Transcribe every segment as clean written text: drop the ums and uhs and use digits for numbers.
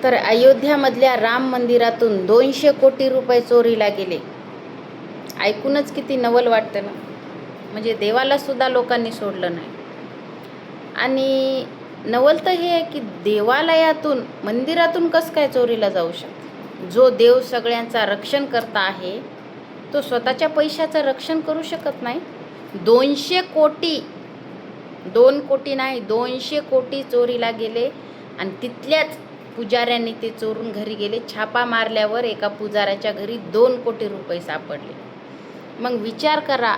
तर अयोध्यामधल्या राम मंदिरातून 200 कोटी रुपये चोरीला गेले. ऐकूनच किती नवल वाटतं ना. म्हणजे देवाला सुद्धा लोकांनी सोडलं नाही. आणि नवल तर हे आहे की देवालयातून मंदिरातून कसं काय चोरीला जाऊ शकते. जो देव सगळ्यांचा रक्षण करता आहे तो स्वतःच्या पैशाचं रक्षण करू शकत नाही. 200 कोटी, 2 कोटी नाही 200 कोटी चोरीला गेले. आणि तिथल्याच पुजाऱ्यांनी ते चोरून घरी गेले. छापा मारल्यावर एका पुजाऱ्याच्या घरी 2 कोटी रुपये सापडले. मग विचार करा,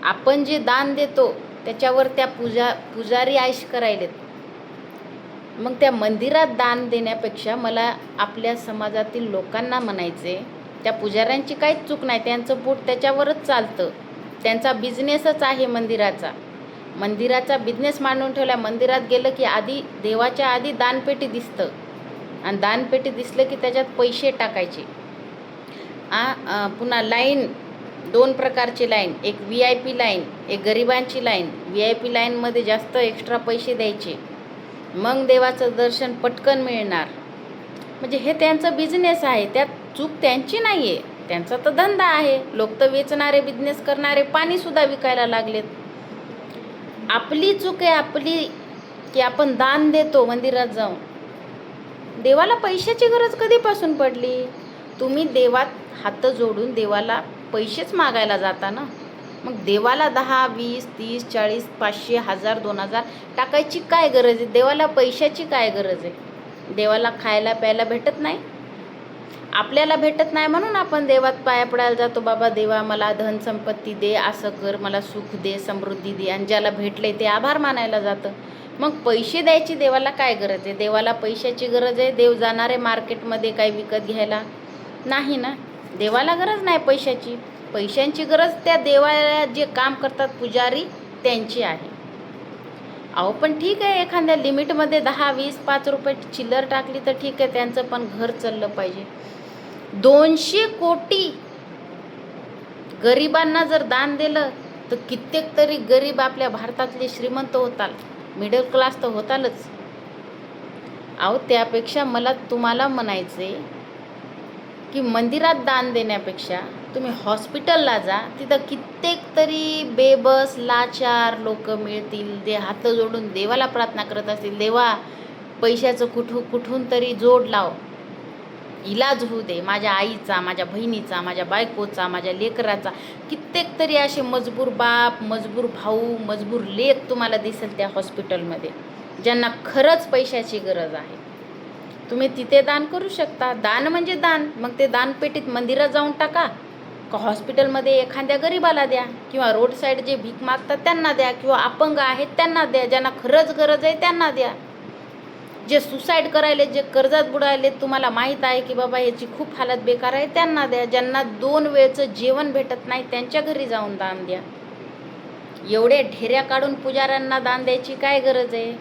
आपण जे दान देतो त्याच्यावर त्या पुजारी आयश करायलेत. मग त्या मंदिरात दान देण्यापेक्षा मला आपल्या समाजातील लोकांना म्हणायचे, त्या पुजाऱ्यांची काहीच चूक नाही. त्यांचं पोट त्याच्यावरच चालतं. त्यांचा बिझनेसच आहे मंदिराचा बिझनेस मांडून ठेवला. मंदिरात गेलं की आधी देवाच्या आधी दानपेटी दिसतं आणि दानपेटी दिसलं की त्याच्यात पैसे टाकायचे. पुन्हा लाईन, 2 प्रकारची लाईन, एक VIP लाईन, एक गरिबांची लाईन. VIP लाईनमध्ये जास्त एक्स्ट्रा पैसे द्यायचे, मग देवाचं दर्शन पटकन मिळणार. म्हणजे हे त्यांचं बिझनेस आहे. त्यात चूक त्यांची नाही आहे, त्यांचा तर धंदा आहे. लोक तर वेचणारे, बिझनेस करणारे पाणीसुद्धा विकायला लागलेत. आपली चूक आहे आपली की आपण दान देतो मंदिरात जाऊन. देवाला पैशाची गरज कधीपासून पडली. तुम्ही देवात हात जोडून देवाला पैसेच मागायला जाता ना. मग देवाला 10, 20, 30, 40, 500, 1000, 2000 टाकायची काय गरज आहे. देवाला पैशाची काय गरज आहे. देवाला खायला प्यायला भेटत नाही, आपल्याला भेटत नाही म्हणून आपण देवात पाया पडायला जातो. बाबा देवा मला धन संपत्ती दे, असं कर, मला सुख दे, समृद्धी दे. आणि ज्याला भेटले ते आभार मानायला जातं. मग पैसे द्यायची देवाला काय गरज आहे. देवाला पैशाची गरज आहे. देव जाणारे मार्केटमध्ये काही विकत घ्यायला नाही ना. देवाला गरज नाही पैशाची. पैशांची गरज त्या देवाला जे काम करतात पुजारी त्यांची आहे. अहो पण ठीक आहे, एखाद्या लिमिटमध्ये 10, 20, 5 रुपये चिल्लर टाकली तर ठीक आहे, त्यांचं पण घर चाललं पाहिजे. 200 कोटी गरिबांना जर दान दिलं तर कित्येक तरी गरीब आपल्या भारतातले श्रीमंत होताल, मिडल क्लास तर होतालच. अहो त्यापेक्षा मला तुम्हाला म्हणायचे की मंदिरात दान देण्यापेक्षा तुम्ही हॉस्पिटलला जा. तिथं कित्येक तरी बेबस लाचार लोक मिळतील, जे हात जोडून देवाला प्रार्थना करत असतील, देवा पैशाचं कुठून तरी जोड लाव, इलाज होऊ दे माझ्या आईचा, माझ्या बहिणीचा, माझ्या बायकोचा, माझ्या लेकराचा. कित्येक तरी असे मजबूर बाप, मजबूर भाऊ, मजबूर लेक तुम्हाला दिसेल त्या हॉस्पिटलमध्ये, ज्यांना खरंच पैशाची गरज आहे. तुम्ही तिथे दान करू शकता. दान म्हणजे दान. मग ते दानपेटीत मंदिरात जाऊन टाका का हॉस्पिटलमध्ये एखाद्या गरीबाला द्या, किंवा रोड साईड जे भीक मागतात त्यांना द्या, किंवा अपंग आहेत त्यांना द्या, ज्यांना खरंच गरज आहे त्यांना द्या. जे सुसाईड करायले, जे कर्जात बुडायले, तुम्हाला माहीत आहे की बाबा याची खूप हालत बेकार आहे, त्यांना द्या. ज्यांना 2 वेळचं जेवण भेटत नाही त्यांच्या घरी जाऊन दान द्या. एवढे ढेऱ्या काढून पुजाऱ्यांना दान द्यायची काय गरज आहे.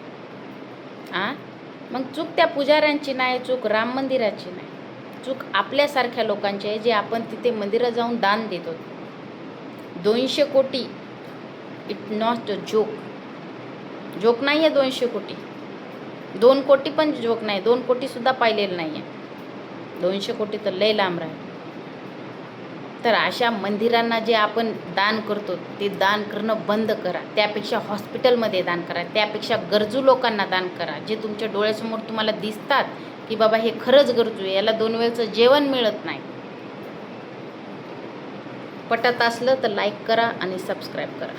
मग चूक त्या पुजाऱ्यांची नाही, चूक राम मंदिराची नाही, चूक आपल्यासारख्या लोकांची आहे, जे आपण तिथे मंदिरात जाऊन दान देतो. 200 कोटी इट नॉट अ जोक नाही आहे. 200 कोटी, 2 कोटी पण जोक नाही. 2 कोटीसुद्धा पाहिलेलं नाही आहे. 200 कोटी तर लय लांब राहील. तर अशा मंदिरांना जे आपण दान करतो ते दान करणं बंद करा. त्यापेक्षा हॉस्पिटलमध्ये दान करा. त्यापेक्षा गरजू लोकांना दान करा, जे तुमच्या डोळ्यासमोर तुम्हाला दिसतात की बाबा हे खरंच गरजू आहे, याला 2 वेळचं जेवण मिळत नाही. पटत असलं तर लाईक करा आणि सबस्क्राईब करा.